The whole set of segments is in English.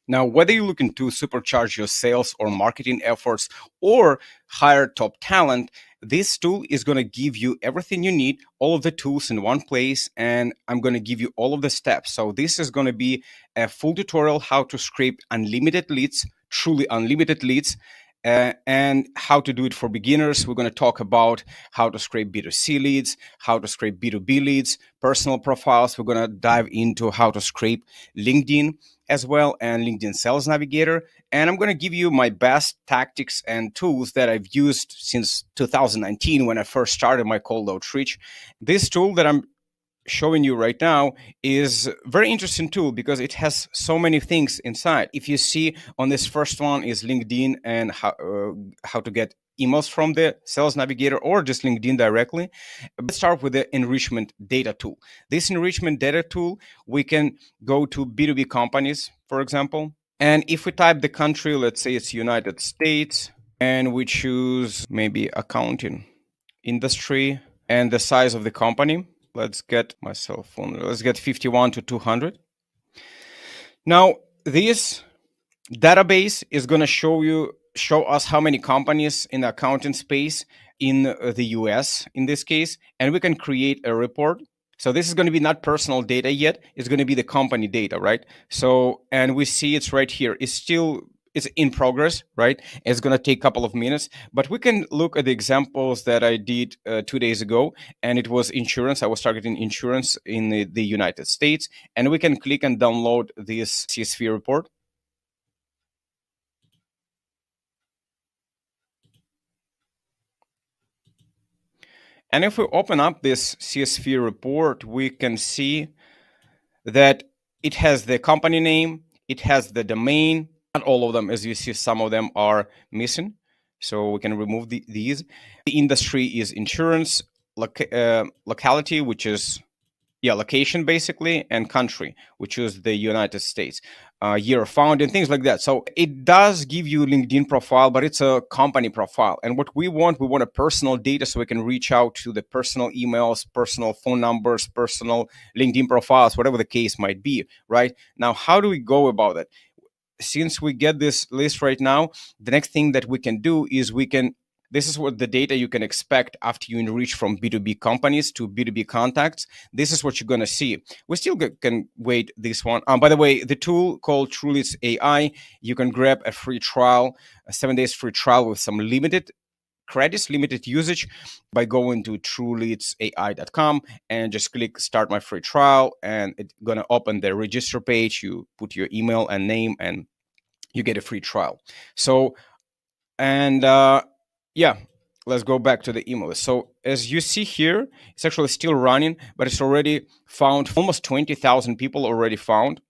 Now, whether you're looking to supercharge your sales or marketing efforts or hire top talent, this tool is going to give you everything you need, all of the tools in one place, and I'm going to give you all of the steps. So this is going to be a full tutorial how to scrape unlimited leads, truly unlimited leads, and how to do it for beginners. We're going to talk about how to scrape B2C leads, how to scrape B2B leads, personal profiles. We're going to dive into how to scrape LinkedIn as well and LinkedIn Sales Navigator. And I'm going to give you my best tactics and tools that I've used since 2019 when I first started my cold outreach. This tool that I'm showing you right now is a very interesting tool because it has so many things inside. If you see on this first one is LinkedIn and how to get emails from the Sales Navigator or just LinkedIn directly. Let's start with the enrichment data tool. This enrichment data tool, we can go to B2B companies, for example. And if we type the country, let's say it's United States, and we choose maybe accounting industry and the size of the company. Let's get my cell phone. Let's get 51 to 200. Now, this database is going to show us how many companies in the accounting space in the US in this case, and we can create a report. So this is going to be not personal data yet. It's going to be the company data, right? So, and we see it's right here. It's in progress, right? It's going to take a couple of minutes, but we can look at the examples that I did 2 days ago, and it was insurance. I was targeting insurance in the United States, and we can click and download this CSV report. And if we open up this CSV report, we can see that it has the company name, it has the domain, not all of them. As you see, some of them are missing. So we can remove these. The industry is insurance, locality, which is location basically, and country, which is the United States, year of founding, things like that. So it does give you LinkedIn profile, but it's a company profile. And what we want a personal data so we can reach out to the personal emails, personal phone numbers, personal LinkedIn profiles, whatever the case might be, right? Now, how do we go about it? Since we get this list right now, the next thing that we can do is this is what the data you can expect after you enrich from B2B companies to B2B contacts. This is what you're going to see. We still can wait this one. By the way, the tool called Truly's AI, you can grab a free trial, a 7 days free trial with some limited credits, limited usage by going to truleadsai.com and just click start my free trial, and it's going to open the register page. You put your email and name and you get a free trial. So, and let's go back to the email list. So as you see here, it's actually still running, but it's already found almost 20,000 people already found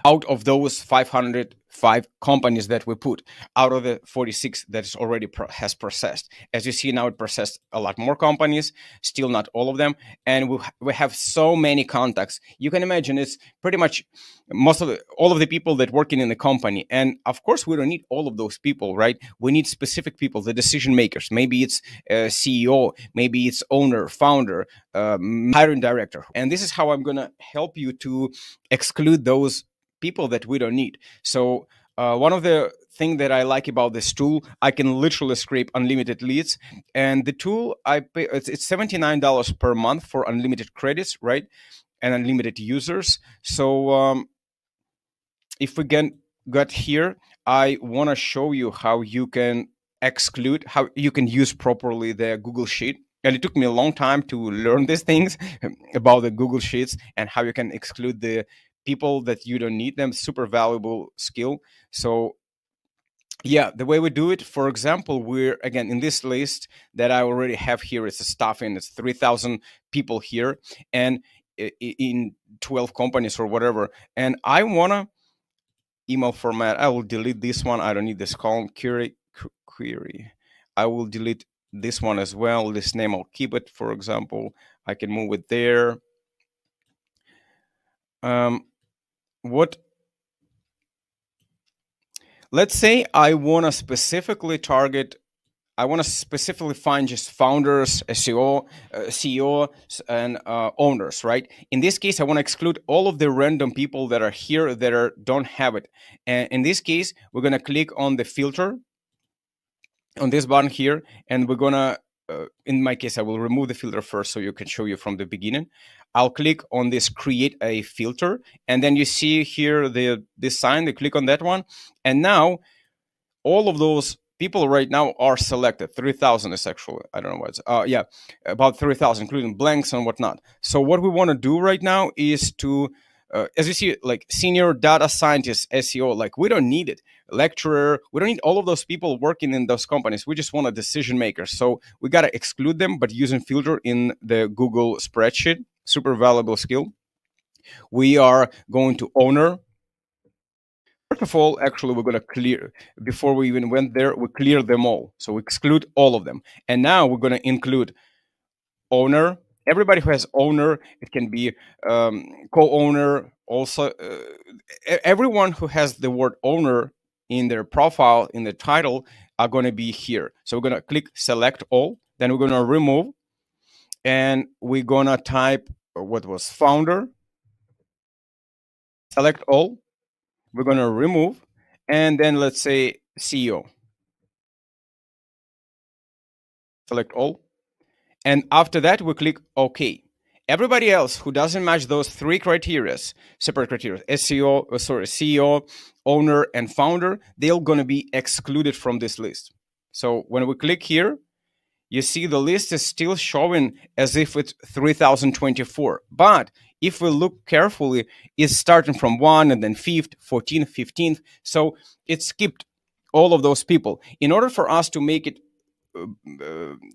out of those 505 companies that we put, out of the 46 that is already has processed. As you see now, it processed a lot more companies, still not all of them, and we have so many contacts. You can imagine it's pretty much all of the people that working in the company. And of course, we don't need all of those people, right? We need specific people, the decision makers. Maybe it's CEO, maybe it's owner, founder, hiring director. And this is how I'm going to help you to exclude those people that we don't need. So one of the thing that I like about this tool, I can literally scrape unlimited leads. And the tool I pay, it's $79 per month for unlimited credits, right? And unlimited users. So if we got here, I want to show you how you can exclude, how you can use properly the Google Sheet. And it took me a long time to learn these things about the Google Sheets and how you can exclude the people that you don't need them. Super valuable skill. So yeah, the way we do it, for example, we're again in this list that I already have here, it's a staffing, it's 3,000 people here and in 12 companies or whatever. And I want to email format. I will delete this one. I don't need this column query. I will delete this one as well. This name, I'll keep it. For example, I can move it there. Let's say I want to specifically target I want to specifically find just founders, SEO, CEO, and owners, right? In this case, I want to exclude all of the random people that are here that don't have it. And in this case, we're going to click on the filter on this button here, and we're going to, in my case, I will remove the filter first so you can show you from the beginning. I'll click on this create a filter, and then you see here this sign, you click on that one, and now all of those people right now are selected. 3,000 is actually, I don't know what's, yeah, about 3,000, including blanks and whatnot. So what we want to do right now is to, as you see, like senior data scientist, SEO, like we don't need it. Lecturer, we don't need all of those people working in those companies. We just want a decision maker. So we got to exclude them, but using filter in the Google spreadsheet, super valuable skill. We are going to owner. First of all, actually, we're going to clear, before we even went there, we cleared them all. So we exclude all of them. And now we're going to include owner. Everybody who has owner, it can be co-owner also. Everyone who has the word owner in their profile, in the title, are going to be here. So we're going to click select all. Then we're going to remove. And we're going to type what was founder. Select all. We're going to remove. And then let's say CEO. Select all. And after that, we click OK. Everybody else who doesn't match those three criteria, separate criteria, CEO, owner, and founder, they're going to be excluded from this list. So when we click here, you see the list is still showing as if it's 3,024. But if we look carefully, it's starting from 1 and then 5th, 14th, 15th. So it skipped all of those people. In order for us to make it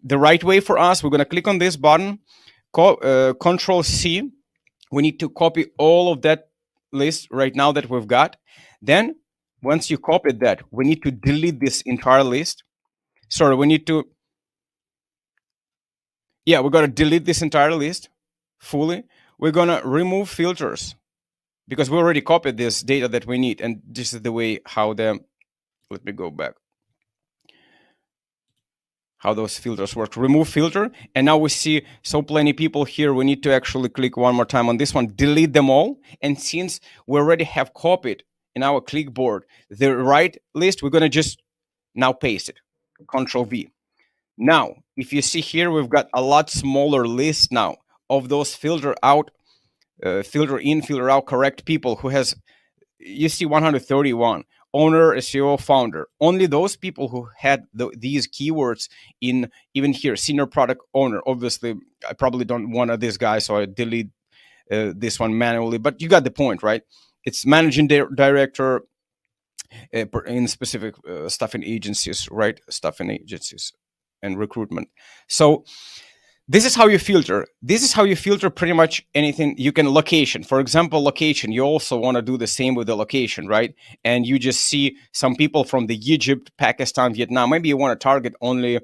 the right way for us, we're going to click on this button, Control C. We need to copy all of that list right now that we've got. Then once you copied that, we need to delete this entire list. Sorry, we need to, yeah, we're going to delete this entire list fully. We're going to remove filters because we already copied this data that we need. And this is the way how let me go back. How those filters work. Remove filter, and now we see so plenty people here. We need to actually click one more time on this one, delete them all. And since we already have copied in our clipboard the right list, we're going to just now paste it. Control V. Now, if you see here, we've got a lot smaller list now of those filter out, filter in, filter out correct people who has, you see 131. Owner, SEO, founder. Only those people who had these keywords in, even here, senior product owner. Obviously, I probably don't want this guy, so I delete this one manually. But you got the point, right? It's managing director in specific stuff in agencies, right? Stuff in agencies and recruitment. So this is how you filter. This is how you filter pretty much anything. You can location. For example, location. You also want to do the same with the location, right? And you just see some people from the Egypt, Pakistan, Vietnam. Maybe you want to target only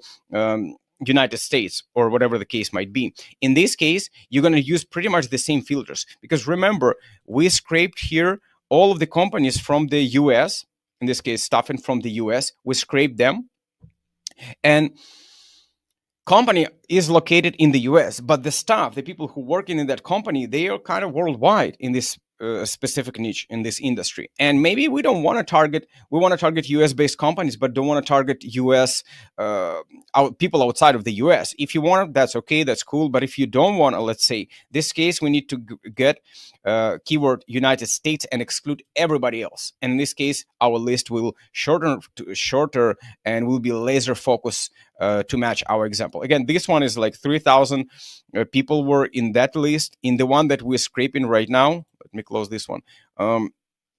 United States or whatever the case might be. In this case, you're going to use pretty much the same filters. Because remember, we scraped here all of the companies from the US. In this case, stuffing from the US. We scraped them. And company is located in the US, but the staff, the people who work in that company, they are kind of worldwide in this specific niche in this industry. And maybe we don't want to target, we want to target US based companies, but don't want to target US people outside of the US. If you want, that's okay, that's cool. But if you don't want to, let's say this case, we need to get keyword United States and exclude everybody else. And in this case, our list will shorter and will be laser focused to match our example. Again, this one is like 3,000 people were in that list. In the one that we're scraping right now, let me close this one.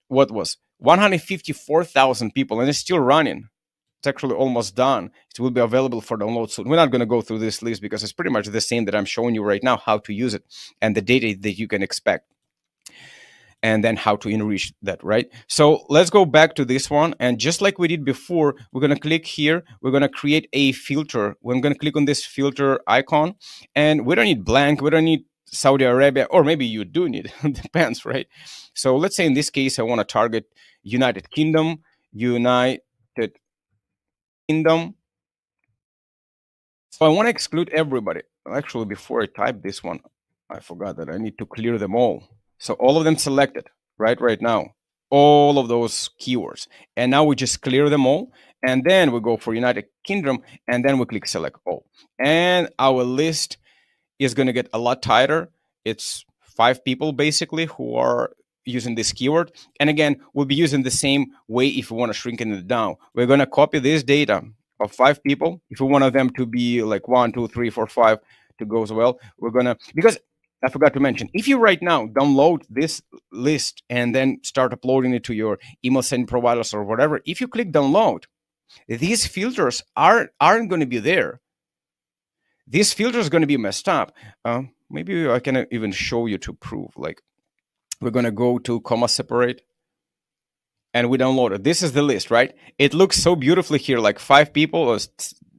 What was 154,000 people, and it's still running. It's actually almost done. It will be available for download soon. We're not going to go through this list because it's pretty much the same that I'm showing you right now, how to use it and the data that you can expect. And then how to enrich that, right? So let's go back to this one. And just like we did before, we're going to click here. We're going to create a filter. We're going to click on this filter icon. And we don't need blank. We don't need Saudi Arabia. Or maybe you do need it. Depends, right? So let's say in this case, I want to target United Kingdom. So I want to exclude everybody. Actually, before I type this one, I forgot that I need to clear them all. So all of them selected, right now, all of those keywords. And now we just clear them all. And then we go for United Kingdom, and then we click select all. And our list is going to get a lot tighter. It's 5 people basically who are using this keyword. And again, we'll be using the same way if we want to shrink it down. We're going to copy this data of 5 people. If we want them to be like 1, 2, 3, 4, 5 to go as well, we're going to, because I forgot to mention, if you right now download this list and then start uploading it to your email sending providers or whatever, if you click download, these filters aren't going to be there. This filter is going to be messed up. Maybe I can even show you to prove. Like, we're going to go to comma separate, and we download it. This is the list, right? It looks so beautifully here, like 5 people or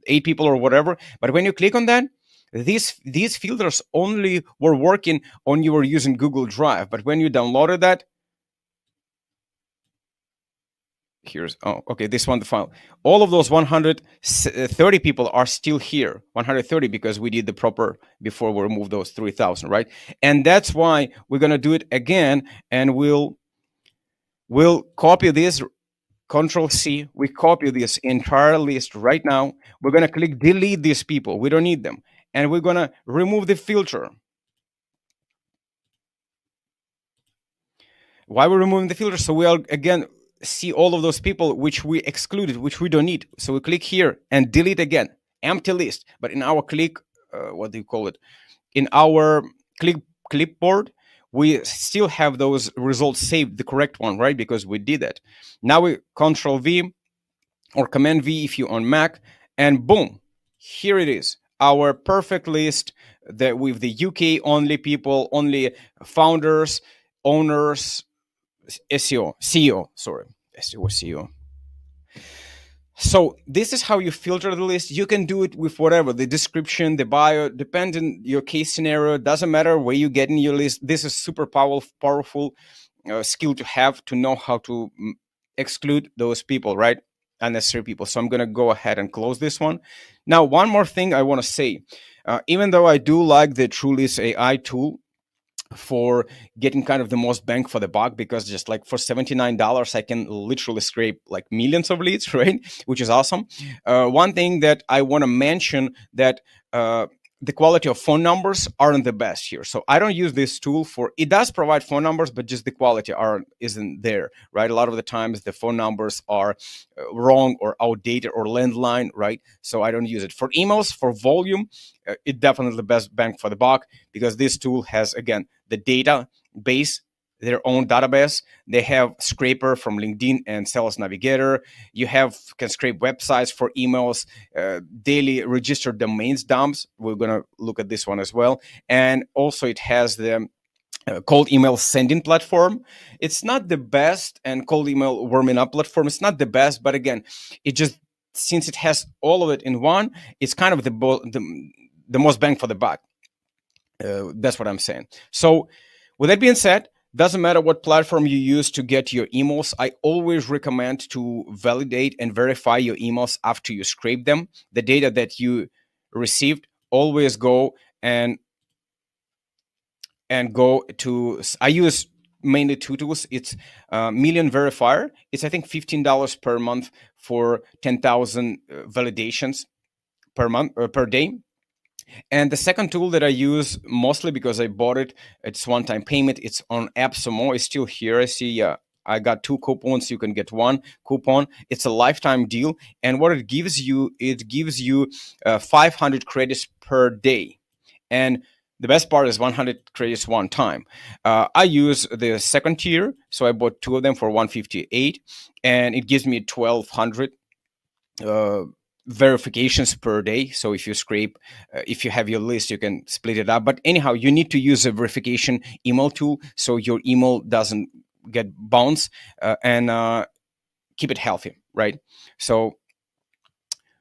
8 people or whatever. But when you click on that, these filters only were working when you were using Google Drive. But when you downloaded that, this one, the file. All of those 130 people are still here, 130, because we did the proper before we remove those 3,000, right? And that's why we're going to do it again, and we'll copy this, Control C. We copy this entire list right now. We're going to click delete these people. We don't need them. And we're going to remove the filter. Why we're removing the filter? So we'll again see all of those people which we excluded, which we don't need. So we click here and delete again, empty list. But in our what do you call it? In our clipboard, we still have those results saved, the correct one, right? Because we did that. Now we Control V or Command V if you on Mac, and boom, here it is, our perfect list that with the UK only people, only founders, owners, CEO, sorry, SEO, CEO. So this is how you filter the list. You can do it with whatever, the description, the bio, depending your case scenario. Doesn't matter where you get in your list. This is super powerful skill to have, to know how to exclude those people, right? Unnecessary people. So I'm going to go ahead and close this one. Now, one more thing I want to say. Even though I do like the TrueList AI tool for getting kind of the most bang for the buck, because just like for $79 I can literally scrape like millions of leads, right? Which is awesome. One thing that I want to mention, that the quality of phone numbers aren't the best here. So I don't use this tool for, it does provide phone numbers, but just the quality isn't there, right? A lot of the times the phone numbers are wrong or outdated or landline, right? So I don't use it. For emails, for volume, it definitely the best bang for the buck, because this tool has, again, the database, their own database. They have scraper from LinkedIn and Sales Navigator. You can scrape websites for emails, daily registered domains dumps. We're going to look at this one as well. And also it has the cold email sending platform. It's not the best, and cold email warming up platform. It's not the best, but again, it just, since it has all of it in one, it's kind of the most bang for the buck. That's what I'm saying. So with that being said, doesn't matter what platform you use to get your emails, I always recommend to validate and verify your emails after you scrape them. The data that you received, always go go to, I use mainly 2 tools. It's Million Verifier. It's, I think, $15 per month for 10,000 validations per month or per day. And the second tool that I use mostly because I bought it, it's one-time payment. It's on AppSumo. It's still here. I see I got 2 coupons. You can get 1 coupon. It's a lifetime deal. And what it gives you 500 credits per day. And the best part is 100 credits one time. I use the second tier. So I bought 2 of them for 158. And it gives me 1,200 verifications per day. So if you scrape, if you have your list, you can split it up. But anyhow, you need to use a verification email tool so your email doesn't get bounced, and keep it healthy, right? So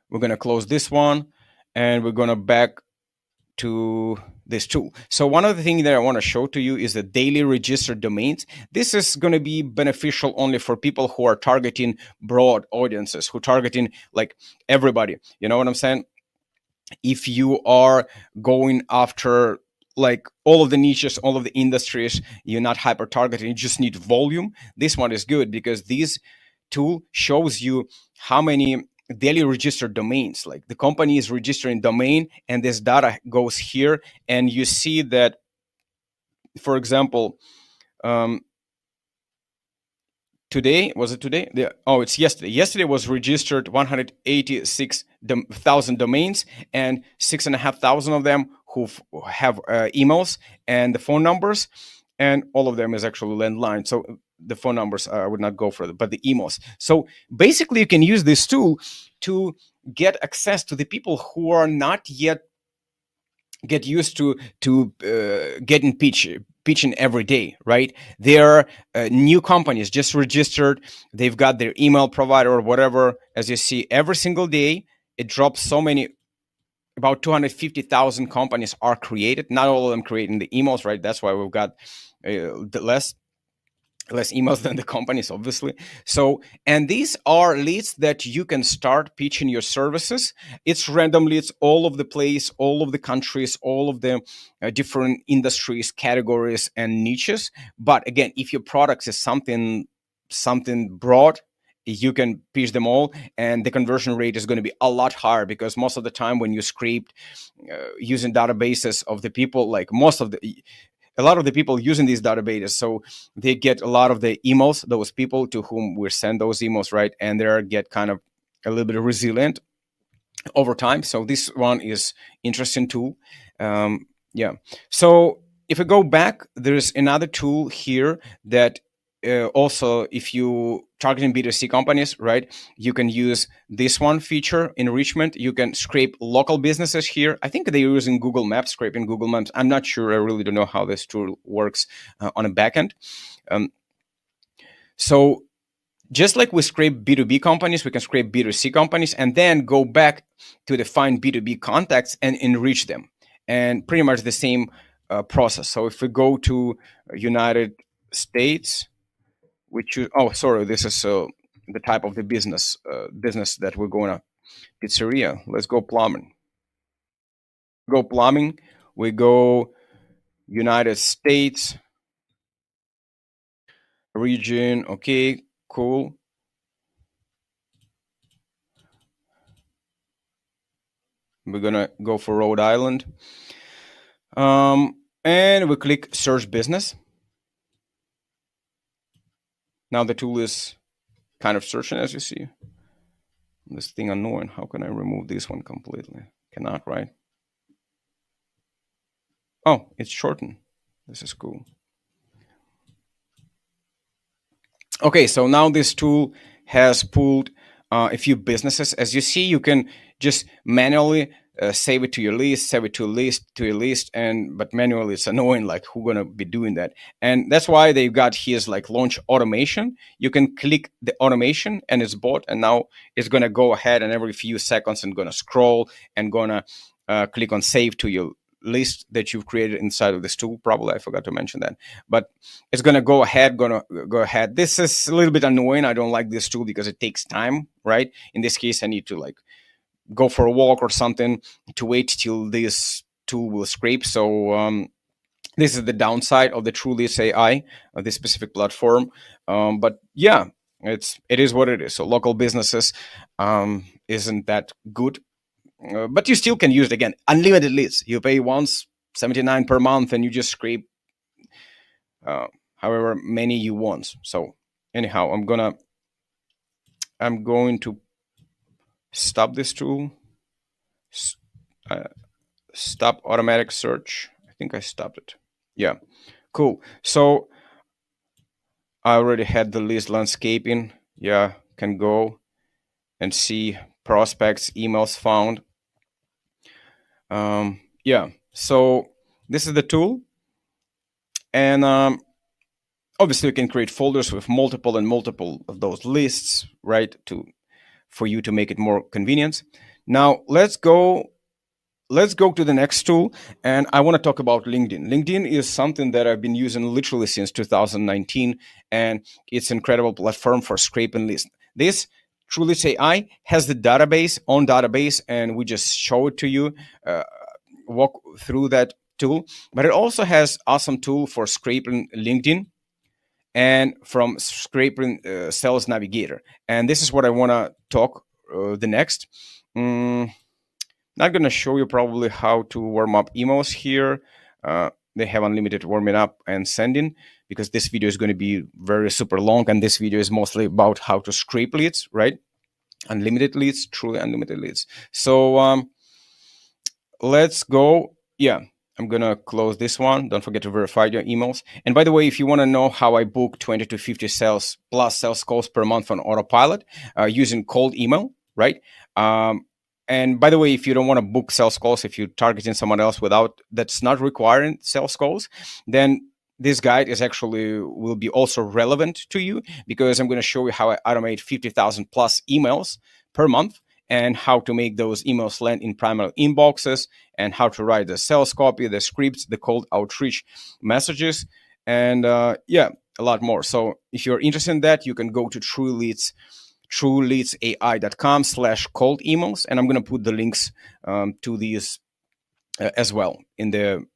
we're going to close this one, and we're going to back to this tool. So one of the things that I want to show to you is the daily registered domains. This is going to be beneficial only for people who are targeting broad audiences, who targeting like everybody. You know what I'm saying? if you are going after like all of the niches, all of the industries, you're not hyper targeting, you just need volume. This one is good because this tool shows you how many daily registered domains, like the company is registering domain, and this data goes here, and you see that, for example, um, today, was it today? Oh, it's yesterday. Yesterday was registered 186,000 domains, and 6,500 of them who have emails and the phone numbers, and all of them is actually landline. So the phone numbers I would not go further, but the emails. So basically, you can use this tool to get access to the people who are not yet get used to getting pitching every day, right? They are new companies just registered, they've got their email provider or whatever. As you see, every single day it drops so many, about 250,000 companies are created. Not all of them creating the emails, right? That's why we've got the less emails than the companies, obviously. So, and these are leads that you can start pitching your services. It's randomly, it's all of the place, all of the countries, all of the different industries, categories, and niches. But again, if your product is something broad, you can pitch them all, and the conversion rate is going to be a lot higher, because most of the time when you scrape using databases of the people, like a lot of the people using these databases, so they get a lot of the emails, those people to whom we send those emails, right? And they get kind of a little bit resilient over time. So this one is interesting tool. Yeah. So if we go back, there's another tool here that also, if you targeting B2C companies, right, you can use this one feature, enrichment. You can scrape local businesses here. I think they're using Google Maps, scraping Google Maps. I'm not sure. I really don't know how this tool works on a backend. So just like we scrape B2B companies, we can scrape B2C companies and then go back to define B2B contacts and enrich them. And pretty much the same process. So if we go to United States, we choose, oh, sorry, this is the type of the business that we're going to, pizzeria. Let's go plumbing. Go plumbing. We go United States region. Okay, cool. We're gonna go for Rhode Island. And we click search business. Now the tool is kind of searching, as you see. This thing annoying. How can I remove this one completely? Cannot, right? Oh, it's shortened. This is cool. Okay, so now this tool has pulled a few businesses. As you see, you can just manually save it to your list, save it to a list, to a list, but manually it's annoying. Like, who's gonna be doing that? And that's why they've got here's like launch automation. You can click the automation and it's bought, and now it's gonna go ahead and every few seconds and gonna scroll and gonna click on save to your list that you've created inside of this tool. Probably I forgot to mention that, but it's gonna go ahead. This is a little bit annoying. I don't like this tool because it takes time, right? In this case, I need to like go for a walk or something to wait till this tool will scrape. So this is the downside of the TrueList AI, of this specific platform. But yeah, it is what it is. So local businesses isn't that good, but you still can use it. Again, unlimited leads. You pay once, 79 per month, and you just scrape however many you want. So anyhow, I'm going to stop this tool. Stop automatic search. I think I stopped it. Yeah, cool. So I already had the list landscaping. Yeah, can go and see prospects, emails found. Yeah, so this is the tool. And obviously you can create folders with multiple of those lists, right, for you to make it more convenient. Now let's go to the next tool, and I want to talk about LinkedIn. LinkedIn is something that I've been using literally since 2019, and it's an incredible platform for scraping lists. This TrueLeads AI has the database on database, and we just show it to you, uh, walk through that tool. But it also has awesome tool for scraping LinkedIn and from scraping Sales Navigator. And this is what I want to talk the next. Mm, Not going to show you probably how to warm up emails here. They have unlimited warming up and sending, because this video is going to be very super long, and this video is mostly about how to scrape leads, right? Unlimited leads, truly unlimited leads. So let's go. Yeah, I'm gonna close this one. Don't forget to verify your emails. And by the way, if you want to know how I book 20 to 50 sales plus sales calls per month on autopilot using cold email, right? And by the way, if you don't want to book sales calls, if you're targeting someone else without, that's not requiring sales calls, then this guide is actually will be also relevant to you, because I'm going to show you how I automate 50,000 plus emails per month, and how to make those emails land in primary inboxes, and how to write the sales copy, the scripts, the cold outreach messages, and yeah, a lot more. So if you're interested in that, you can go to trueleadsai.com/cold emails, and I'm going to put the links to these as well in the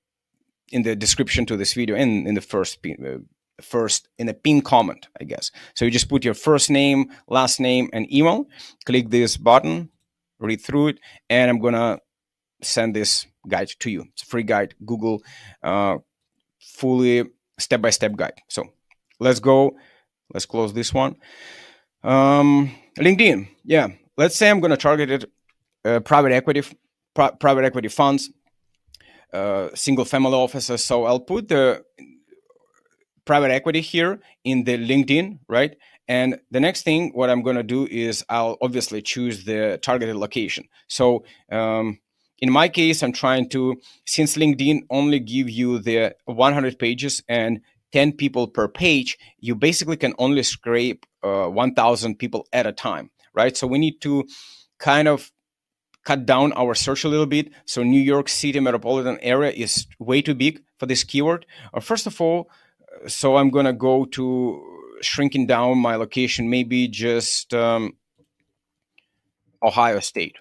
description to this video, and in the first in a pin comment, I guess. So you just put your first name, last name, and email, click this button, read through it, and I'm gonna send this guide to you. It's a free guide, Google fully step-by-step guide. So let's go. Let's close this one. LinkedIn. Yeah, let's say I'm gonna target it private equity funds, single family offices. So I'll put the private equity here in the LinkedIn, right? And the next thing, what I'm going to do is I'll obviously choose the targeted location. So in my case, I'm trying to, since LinkedIn only give you the 100 pages and 10 people per page, you basically can only scrape 1,000 people at a time, right? So we need to kind of cut down our search a little bit. So New York City metropolitan area is way too big for this keyword. First of all, so I'm gonna go to shrinking down my location, maybe just Ohio State.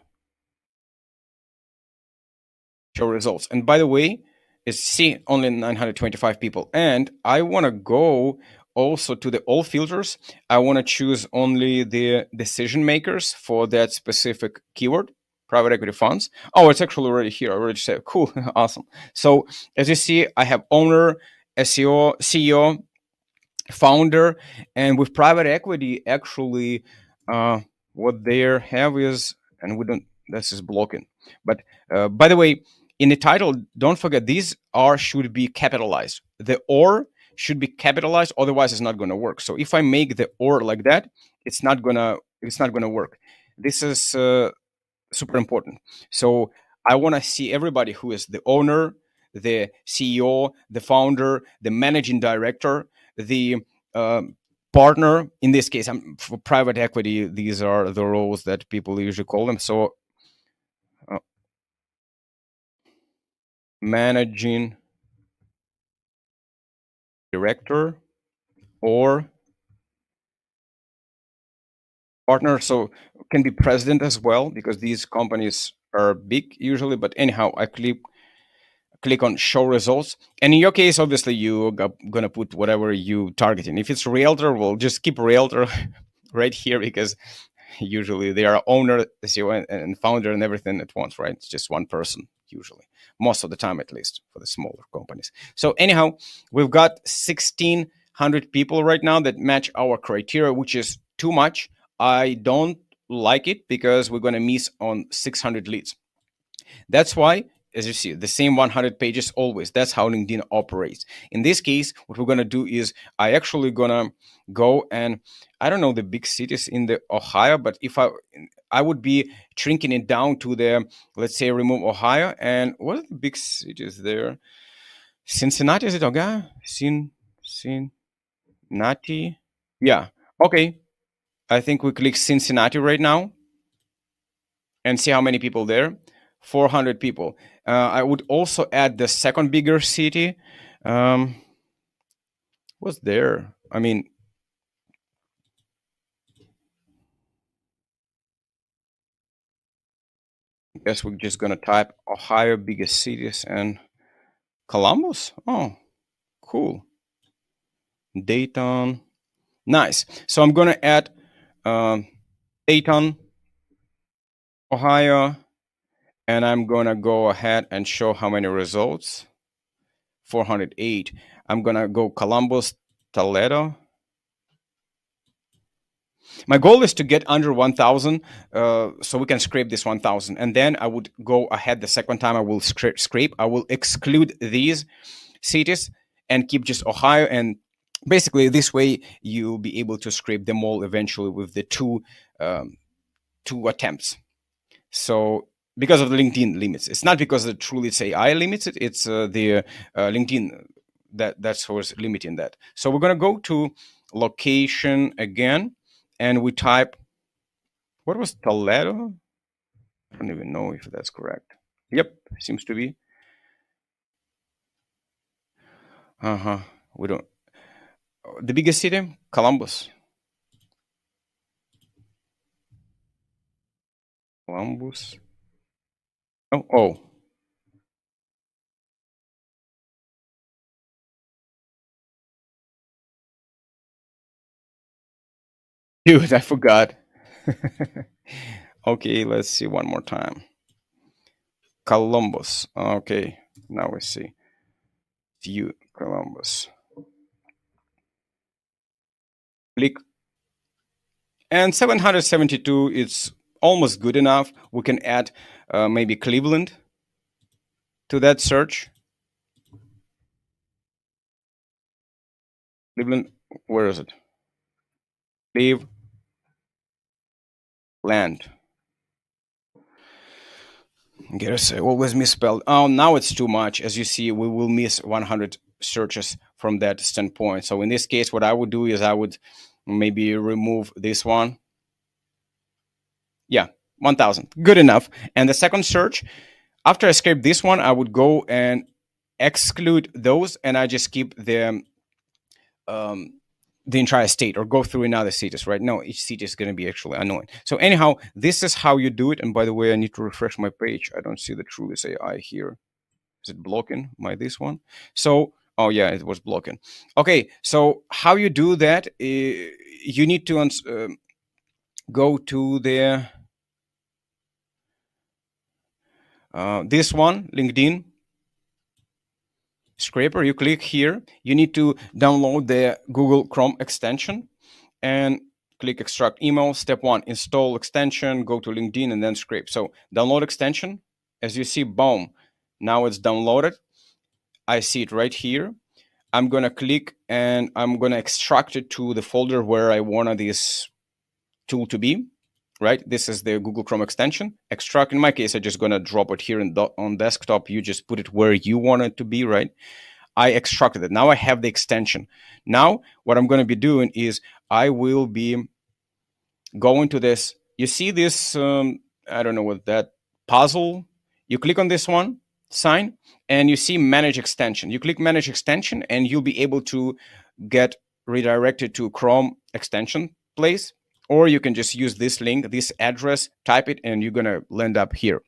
Show results. And by the way, it's see only 925 people. And I want to go also to the all filters. I want to choose only the decision makers for that specific keyword, private equity funds. Oh, it's actually already here. I already said, cool, awesome. So as you see, I have owner, SEO, CEO, founder, and with private equity, actually, what they have is, and we don't, this is blocking. But by the way, in the title, don't forget these R should be capitalized. The or should be capitalized, otherwise it's not going to work. So if I make the or like that, it's not gonna work. This is super important. So I want to see everybody who is the owner, the CEO, the founder, the managing director, the partner. In this case, I'm for private equity. These are the roles that people usually call them. So uh, managing director or partner. So can be president as well, because these companies are big usually. But anyhow, I click on show results, and in your case obviously you're gonna put whatever you targeting. If it's realtor, we'll just keep realtor right here, because usually they are owner, CEO, and founder and everything at once, right? It's just one person usually, most of the time, at least for the smaller companies. So anyhow, we've got 1,600 people right now that match our criteria, which is too much. I don't like it, because we're going to miss on 600 leads. That's why, as you see, the same 100 pages always. That's how LinkedIn operates. In this case, what we're gonna do is I actually gonna go, and I don't know the big cities in the Ohio, but if I would be shrinking it down to the, let's say, remove Ohio, and what are the big cities there? Cincinnati, is it okay? Cincinnati. Yeah. Okay. I think we click Cincinnati right now and see how many people there. 400 people. I would also add the second bigger city. What's there? I mean, Guess we're just gonna type Ohio biggest cities and Columbus. Oh, cool. Dayton. Nice. So I'm gonna add um, Dayton, Ohio, and I'm gonna go ahead and show how many results. 408. I'm gonna go Columbus, Toledo. My goal is to get under 1,000, so we can scrape this 1,000, and then I would go ahead the second time. I will scrape. I will exclude these cities and keep just Ohio, and basically this way you'll be able to scrape them all eventually with the um, two attempts. So because of the LinkedIn limits, it's not because the truly it's AI limits it. It's the LinkedIn that's what's limiting that. So we're gonna go to location again, and we type what was Toledo. I don't even know if that's correct. Yep, seems to be. Uh huh. We don't. The biggest city, Columbus. Columbus. Oh, oh, dude, I forgot. Okay, let's see one more time. Columbus. Okay, now we see. View Columbus. Click. And 772, it's almost good enough. We can add maybe Cleveland to that search. Cleveland, where is it? Cleveland. Guess I always misspelled. Oh, now it's too much. As you see, we will miss 100 searches from that standpoint. So in this case, what I would do is I would maybe remove this one. Yeah, 1,000. Good enough. And the second search, after I scrape this one, I would go and exclude those, and I just keep um, the entire state or go through another cities, right? No, each city is going to be actually annoying. So anyhow, this is how you do it. And by the way, I need to refresh my page. I don't see the Trulis AI here. Is it blocking my this one? So, oh yeah, it was blocking. Okay, so how you do that? You need to go to the this one, LinkedIn scraper. You click here. You need to download the Google Chrome extension and click extract email. Step one, install extension, go to LinkedIn and then scrape. So download extension. As you see, boom, now it's downloaded. I see it right here. I'm going to click and I'm going to extract it to the folder where I want this tool to be, right? This is the Google Chrome extension. Extract, in my case, I'm just going to drop it here on desktop. You just put it where you want it to be, right? I extracted it. Now I have the extension. Now what I'm going to be doing is I will be going to this. You see this, I don't know what that puzzle. You click on this one, sign, and you see manage extension. You click manage extension and you'll be able to get redirected to Chrome extension place, or you can just use this link, this address, type it, and you're gonna land up here.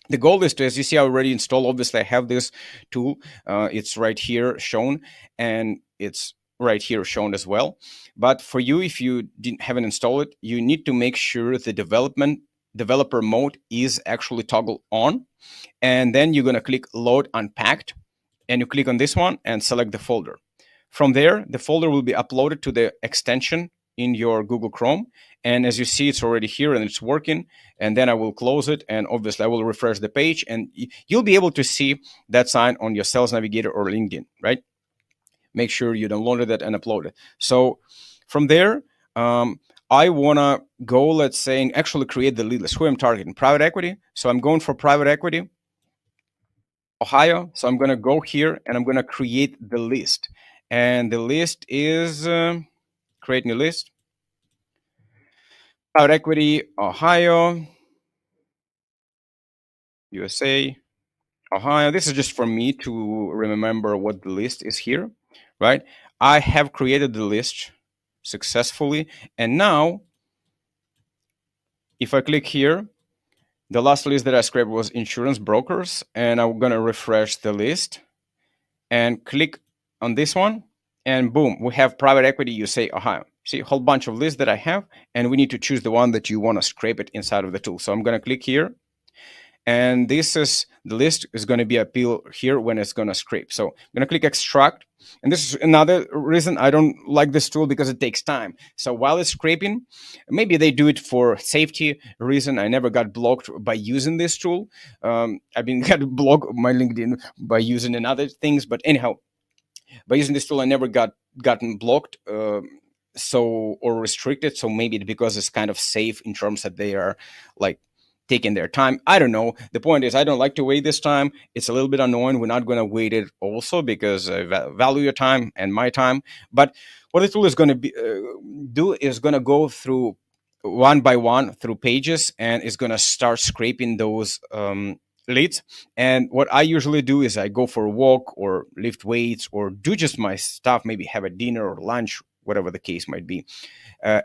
The goal is to, as you see, I already installed. Obviously, I have this tool. It's right here shown, and it's right here shown as well. But for you, if you haven't installed it, you need to make sure the developer mode is actually toggled on, and then you're gonna click Load Unpacked, and you click on this one and select the folder. From there, the folder will be uploaded to the extension in your Google Chrome. And as you see, it's already here and it's working. And then I will close it. And obviously, I will refresh the page. And you'll be able to see that sign on your Sales Navigator or LinkedIn, right? Make sure you downloaded it and upload it. So from there, I want to go, let's say, and actually create the lead list. Who I'm targeting? Private equity. So I'm going for private equity. Ohio. So I'm going to go here and I'm going to create the list. And the list is create new list. Private equity, Ohio, USA, Ohio. This is just for me to remember what the list is here, right? I have created the list successfully. And now, if I click here, The last list that I scraped was insurance brokers, and I'm gonna refresh the list and click on this one, and boom, we have private equity. You say, aha, see a whole bunch of lists that I have, and we need to choose the one that you want to scrape it inside of the tool. So I'm gonna click here, and this is the list is going to be appeal here when it's going to scrape. So I'm going to click extract, and this is another reason I don't like this tool, because it takes time. So while it's scraping, maybe they do it for safety reason. I never got blocked by using this tool. I've been got blocked my LinkedIn by using another things, but anyhow, by using this tool I never gotten blocked, so, or restricted. So maybe because it's kind of safe in terms that they are like taking their time. I don't know. The point is, I don't like to wait this time. It's a little bit annoying. We're not going to wait it also, because I value your time and my time. But what the tool is going to do is going to go through one by one through pages, and it's going to start scraping those leads. And what I usually do is I go for a walk or lift weights or do just my stuff, maybe have a dinner or lunch, whatever the case might be,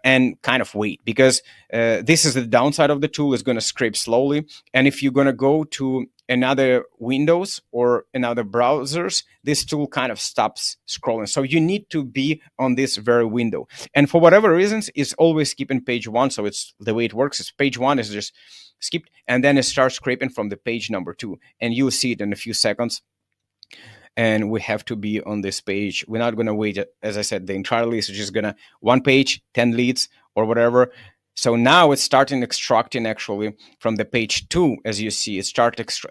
and kind of wait, because this is the downside of the tool. Is going to scrape slowly. And if you're going to go to another Windows or another browsers, this tool kind of stops scrolling. So you need to be on this very window. And for whatever reasons, it's always skipping page one. So it's the way it works is page one is just skipped, and then it starts scraping from the page number 2, and you'll see it in a few seconds. And we have to be on this page. We're not going to wait, as I said, the entire list is just going to one page, 10 leads or whatever. So now it's starting extracting actually from the page 2. As you see, it starts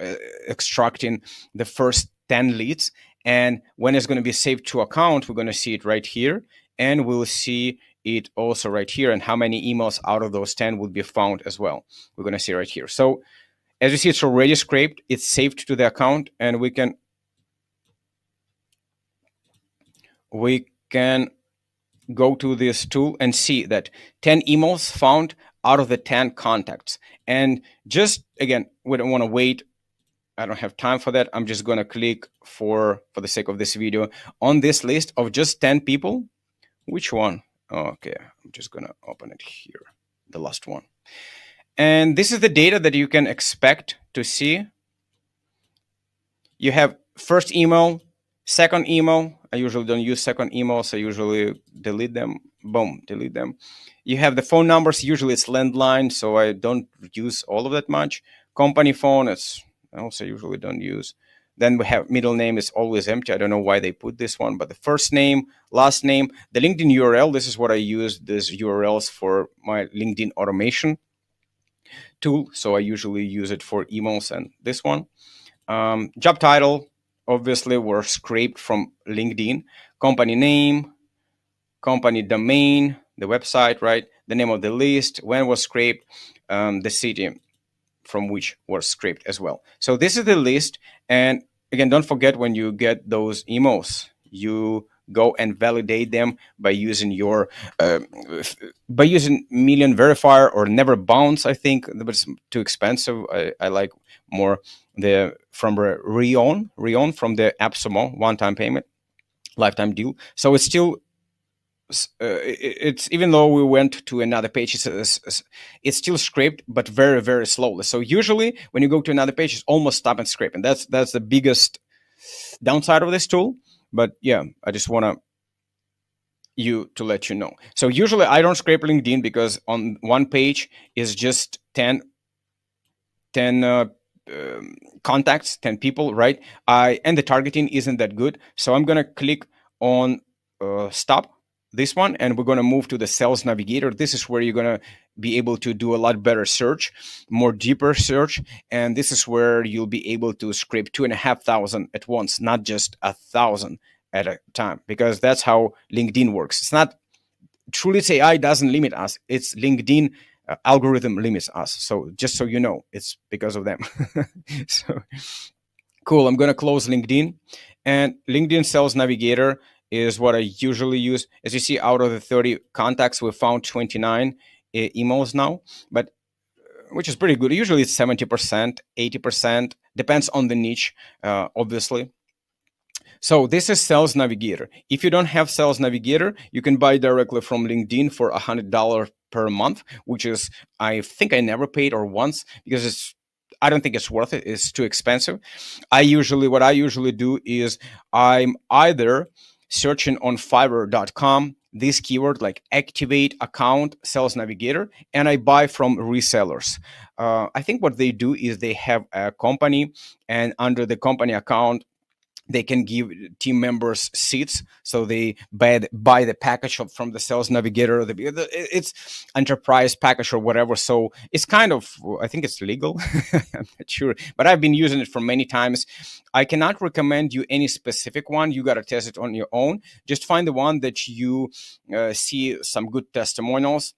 extracting the first 10 leads. And when it's going to be saved to account, we're going to see it right here. And we'll see it also right here, and how many emails out of those 10 will be found as well. We're going to see right here. So as you see, it's already scraped. It's saved to the account, and we can go to this tool and see that 10 emails found out of the 10 contacts. And just again, we don't want to wait. I don't have time for that. I'm just going to click for the sake of this video on this list of just 10 people. Which one? Okay, I'm just going to open it here, the last one. And this is the data that you can expect to see. You have first email, second email. I usually don't use second emails. I usually delete them. Boom, delete them. You have the phone numbers. Usually it's landline, so I don't use all of that much. Company phone, it's I also usually don't use. Then we have middle name is always empty. I don't know why they put this one, but the first name, last name, the LinkedIn URL. This is what I use, these URLs for my LinkedIn automation tool. So I usually use it for emails and this one. Job title, obviously, were scraped from LinkedIn. Company name, company domain, the website, right? The name of the list, when was scraped, the city from which was scraped as well. So this is the list. And again, don't forget, when you get those emails, you go and validate them by using your Million Verifier or Never Bounce. I think, but it's too expensive. I like more from Rion from the AppSumo one-time payment, lifetime deal. So it's still it's even though we went to another page, it's still scraped, but very, very slowly. So usually when you go to another page, it's almost stop and scrape, and that's the biggest downside of this tool. But yeah, I just want to let you know. So usually I don't scrape LinkedIn, because on one page is just 10 contacts, 10 people, right? And the targeting isn't that good. So I'm gonna click on stop this one, and we're going to move to the Sales Navigator. This is where you're going to be able to do a lot better search, more deeper search, and this is where you'll be able to scrape 2,500 at once, not just 1,000 at a time, because that's how LinkedIn works. It's not truly, AI doesn't limit us. It's LinkedIn algorithm limits us. So just so you know, it's because of them. So cool. I'm going to close LinkedIn, and LinkedIn Sales Navigator is what I usually use. As you see, out of the 30 contacts, we found 29 emails now, but which is pretty good. Usually it's 70%, 80%, depends on the niche, obviously. So this is Sales Navigator. If you don't have Sales Navigator, you can buy directly from LinkedIn for $100 per month, which is, I think I never paid or once, because it's I don't think it's worth it. It's too expensive. What I usually do is I'm either searching on Fiverr.com this keyword like activate account sales navigator, and I buy from resellers. I think what they do is they have a company, and under the company account they can give team members seats, so they buy the package from the sales navigator. It's enterprise package or whatever, so it's kind of, I think it's legal. I'm not sure, but I've been using it for many times. I cannot recommend you any specific one. You got to test it on your own. Just find the one that you see some good testimonials,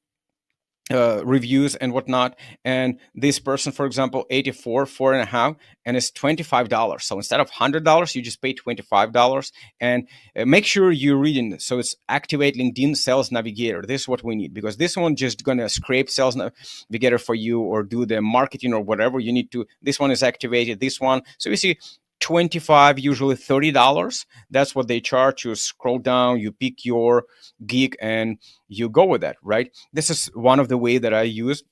reviews and whatnot. And this person, for example, 84, 4.5, and it's $25. So instead of $100, you just pay $25. And make sure you're reading. So it's activate LinkedIn Sales Navigator. This is what we need, because this one just gonna scrape Sales Navigator for you or do the marketing or whatever you need to. This one is activated. This one. So you see, 25, usually $30. That's what they charge. You scroll down, you pick your gig, and you go with that, right? This is one of the way that I use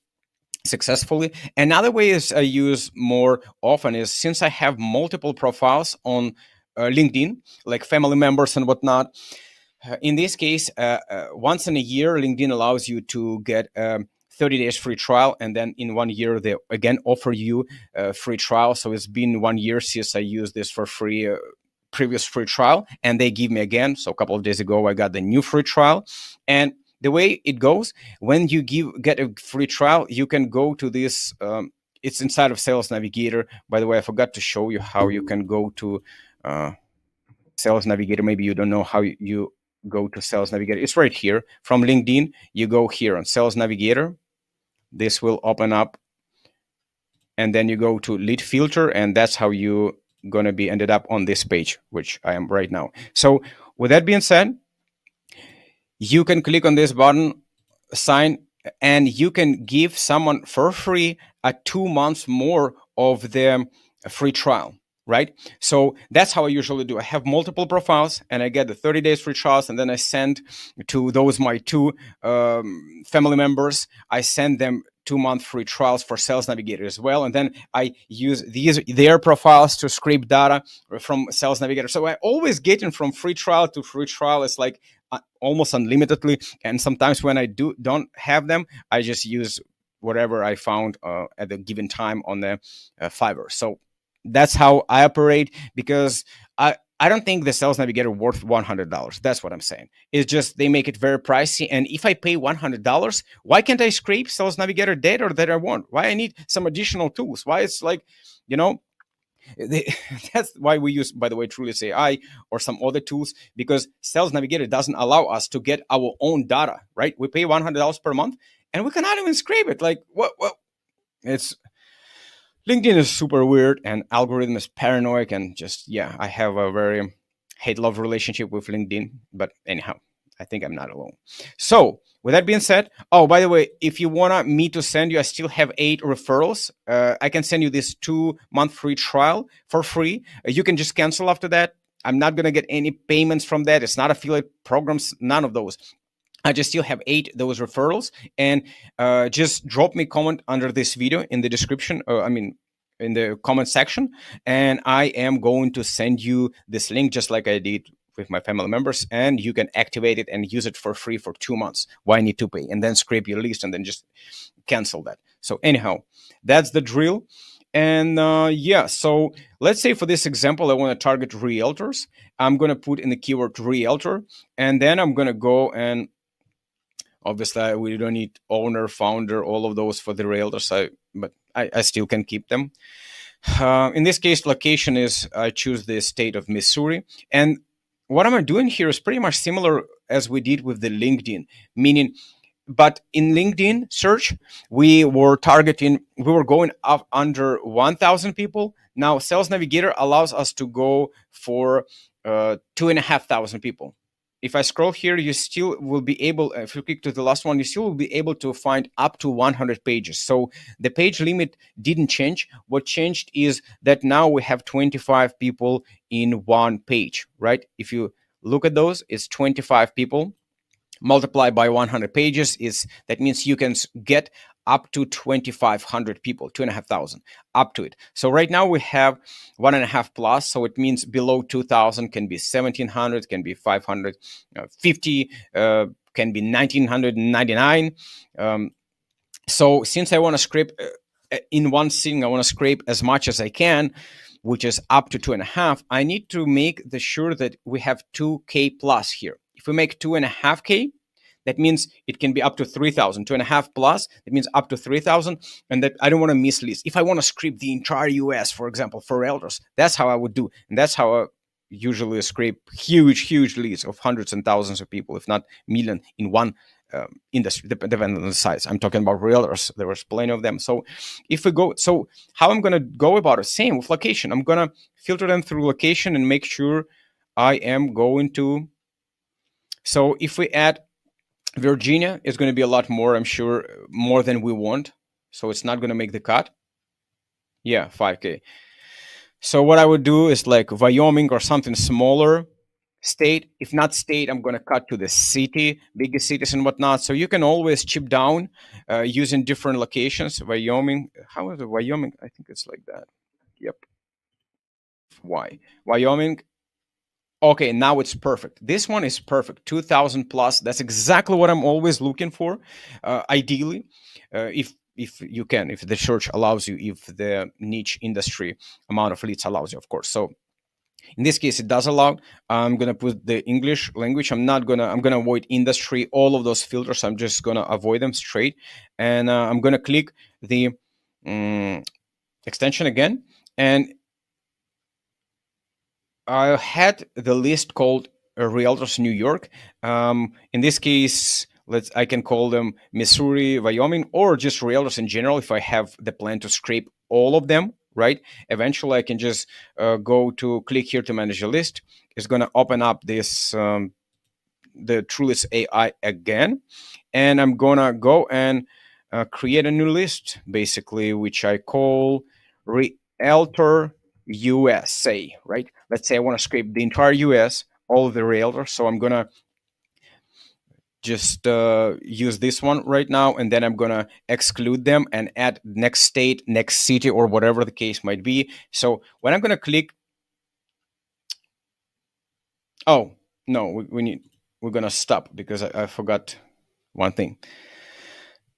successfully. Another way is I use more often is, since I have multiple profiles on LinkedIn, like family members and whatnot. In this case, once in a year, LinkedIn allows you to get 30 days free trial, and then in 1 year they again offer you a free trial. So it's been 1 year since I used this for free, previous free trial, and they give me again. So a couple of days ago I got the new free trial. And the way it goes, when you get a free trial, you can go to this, it's inside of Sales Navigator. By the way, I forgot to show you how you can go to Sales Navigator. Maybe you don't know how you go to Sales Navigator. It's right here. From LinkedIn, you go here on Sales Navigator. This will open up, and then you go to lead filter, and that's how you gonna be ended up on this page, which I am right now. So with that being said, you can click on this button, sign, and you can give someone for free a 2 months more of the free trial, right? So that's how I usually do. I have multiple profiles, and I get the 30 days free trials, and then I send to those my two family members, I send them 2-month free trials for Sales Navigator as well. And then I use their profiles to scrape data from Sales Navigator. So I always getting from free trial to free trial. It's like almost unlimitedly. And sometimes when I don't have them, I just use whatever I found at the given time on the Fiverr. So that's how I operate, because I don't think the Sales Navigator worth $100. That's what I'm saying. It's just they make it very pricey. And if I pay $100, why can't I scrape Sales Navigator data that I want? Why I need some additional tools? Why it's like, that's why we use, by the way, Trulius AI or some other tools, because Sales Navigator doesn't allow us to get our own data, right? We pay $100 per month, and we cannot even scrape it. Like, what? It's LinkedIn is super weird, and algorithm is paranoid, and just, yeah, I have a very hate-love relationship with LinkedIn. But anyhow, I think I'm not alone. So with that being said, oh, by the way, if you want me to send you, I still have 8 referrals. I can send you this 2-month free trial for free. You can just cancel after that. I'm not going to get any payments from that. It's not affiliate programs, none of those. I just still have 8 those referrals, and just drop me a comment under this video in the description. In the comment section, and I am going to send you this link just like I did with my family members, and you can activate it and use it for free for 2 months. Why need to pay? And then scrape your list and then just cancel that. So anyhow, that's the drill. And yeah, so let's say for this example, I want to target realtors. I'm going to put in the keyword realtor, and then I'm going to go and obviously, we don't need owner, founder, all of those for the realtors, but I still can keep them. In this case, location is, I choose the state of Missouri. And what I'm doing here is pretty much similar as we did with the LinkedIn, meaning, but in LinkedIn search, we were going up under 1,000 people. Now, Sales Navigator allows us to go for 2,500 people. If I scroll here, you still will be able, if you click to the last one, you still will be able to find up to 100 pages. So the page limit didn't change. What changed is that now we have 25 people in one page, right? If you look at those, it's 25 people multiplied by 100 pages. That means you can get up to 2,500 people, 2,500 up to it. So right now we have 1.5 plus, so it means below 2,000 can be 1,700, can be 550, can be 1,999. So since I want to scrape in one sitting, I want to scrape as much as I can, which is up to 2.5. I need to make sure that we have 2K plus here. If we make 2.5K, that means it can be up to 3,000. 2.5 plus, that means up to 3,000. And that I don't want to miss list. If I want to scrape the entire US, for example, for realtors, that's how I would do. And that's how I usually scrape huge leads of hundreds and thousands of people, if not million in one industry, depending on the size. I'm talking about realtors. There was plenty of them. So if we go, so how I'm going to go about it, same with location. I'm going to filter them through location and make sure I am going to, so if we add Virginia, it's going to be a lot more, I'm sure, more than we want. So it's not going to make the cut. Yeah, 5K. So what I would do is like Wyoming or something smaller state. If not state, I'm going to cut to the city, biggest cities and whatnot. So you can always chip down using different locations. Wyoming, how is it? Wyoming? I think it's like that. Yep. Why? Wyoming. Okay, now it's perfect. This one is perfect. 2,000 plus. That's exactly what I'm always looking for. Ideally, if you can, if the search allows you, if the niche industry amount of leads allows you, of course. So in this case, it does allow. I'm gonna put the English language. I'm gonna avoid industry, all of those filters. I'm just gonna avoid them straight, and I'm gonna click the extension again, and I had the list called Realtors New York. In this case, I can call them Missouri, Wyoming, or just Realtors in general if I have the plan to scrape all of them, right? Eventually, I can just go to click here to manage the list. It's going to open up this the TrueList AI again, and I'm going to go and create a new list, basically, which I call Realtor USA, right? Let's say I want to scrape the entire US, all of the realtors. So I'm going to just use this one right now, and then I'm going to exclude them and add next state, next city, or whatever the case might be. So when I'm going to click, oh, no, we're going to stop because I forgot one thing.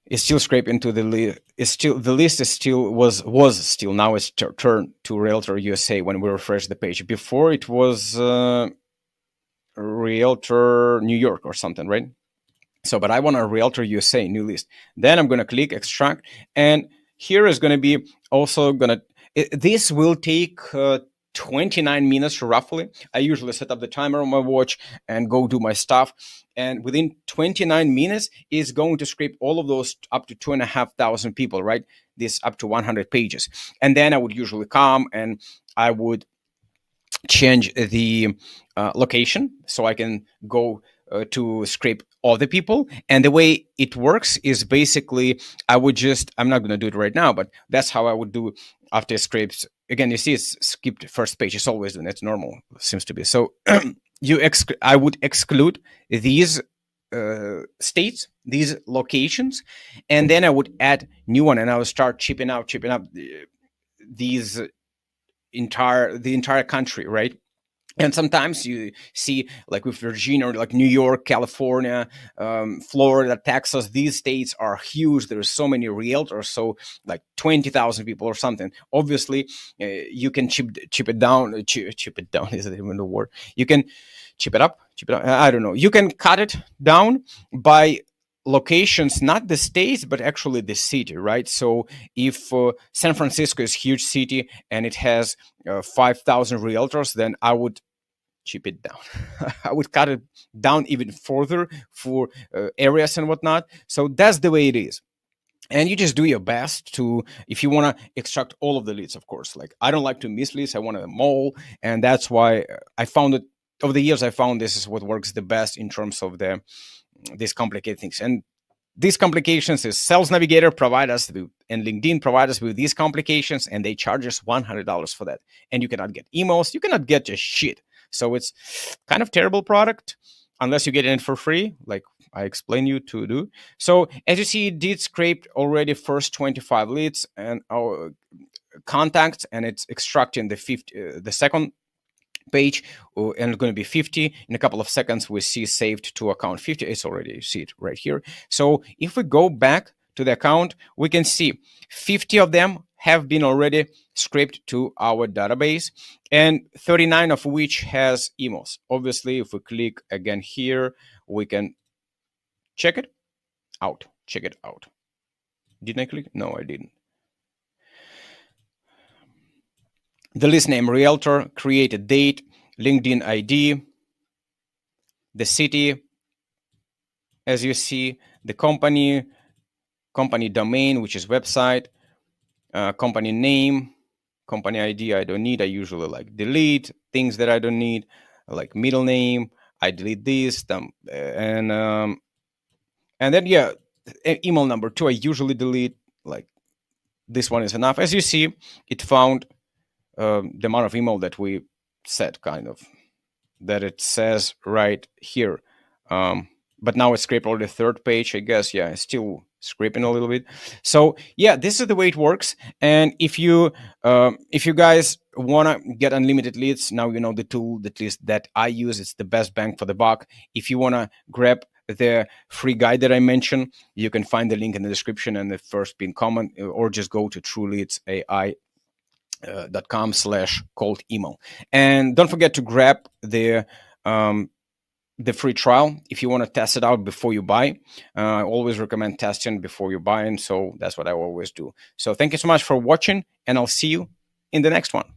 It's still scraped into the list. The list is still was still, now it's turned to Realtor USA when we refresh the page. Before it was Realtor New York or something, right? So, but I want a Realtor USA new list. Then I'm going to click extract, and here is going to be also going to. This will take 29 minutes roughly. I usually set up the timer on my watch and go do my stuff. And within 29 minutes is going to scrape all of those up to 2,500 people, right? This up to 100 pages. And then I would usually come and I would change the location so I can go to scrape all the people. And the way it works is basically I'm not going to do it right now, but that's how I would do after scrapes. Again, you see it's skipped first page. It's always doing it's normal, seems to be. So I would exclude these states, these locations, and then I would add new one, and I would start chipping up these the entire country, right? And sometimes you see, like with Virginia, or like New York, California, Florida, Texas, these states are huge. There's so many realtors, so like 20,000 people or something. Obviously, you can chip it down. Chip it down, is it even the word? You can chip it up. I don't know. You can cut it down by locations, not the states, but actually the city, right? So if San Francisco is a huge city and it has 5,000 realtors, then I would chip it down. I would cut it down even further for areas and whatnot. So that's the way it is. And you just do your best to, if you want to extract all of the leads, of course. Like, I don't like to miss leads. I want them all. And that's why I found it, over the years, I found this is what works the best in terms of these complicated things. And these complications is Sales Navigator provide us with, and LinkedIn provide us with these complications, and they charge us $100 for that. And you cannot get emails. You cannot get just shit. So it's kind of terrible product unless you get it for free. Like I explain you to do. So as you see, it did scrape already first 25 leads and our contacts, and it's extracting the second page, and it's going to be 50 in a couple of seconds. We see saved to account 50. It's already, you see it right here. So if we go back to the account, we can see 50 of them have been already scraped to our database, and 39 of which has emails. Obviously, if we click again here, we can check it out. Check it out. Didn't I click? No, I didn't. The list name realtor, created date, LinkedIn ID, the city, as you see, the company domain, which is website, company name, company ID I don't need. I usually like delete things that I don't need, like middle name. I delete this, and then yeah, email number too. I usually delete, like this one is enough. As you see, it found the amount of email that we set, kind of, that it says right here. But now it's scraped on the third page, I guess. Yeah, it's still scraping a little bit. So yeah, this is the way it works. And if you guys want to get unlimited leads, now you know the tool, at least that I use. It's the best bang for the buck. If you want to grab the free guide that I mentioned, you can find the link in the description and the first pinned comment, or just go to trueleadsai.com/cold email. And don't forget to grab the free trial if you want to test it out before you buy. I always recommend testing before you buy, and so that's what I always do. So thank you so much for watching, and I'll see you in the next one.